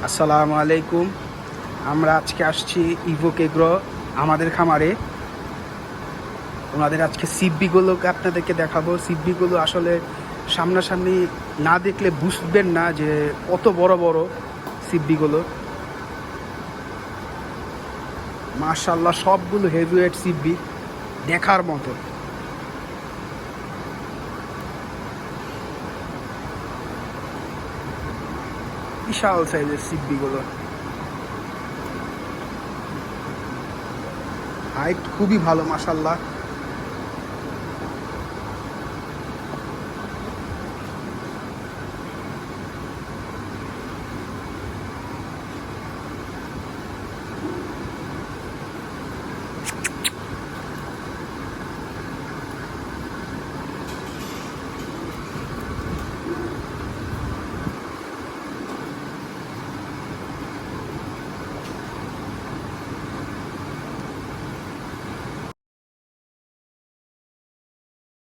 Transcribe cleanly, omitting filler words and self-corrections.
আসসালামু আলাইকুম। আমরা আজকে আসছি ইভোক এগ্রো আমাদের খামারে। ওনাদের আজকে সিব্বিগুলোকে আপনাদেরকে দেখাবো। সিব্বিগুলো আসলে সামনাসামনি না দেখলে বুঝবেন না যে কত বড় বড় সিব্বিগুলো। মাশাআল্লাহ, সবগুলো হেভিওয়েট সিব্বি, দেখার মতো। বিশাল সাইজের সিব্বিগুলো, হাইট খুবই ভালো মাশাআল্লাহ।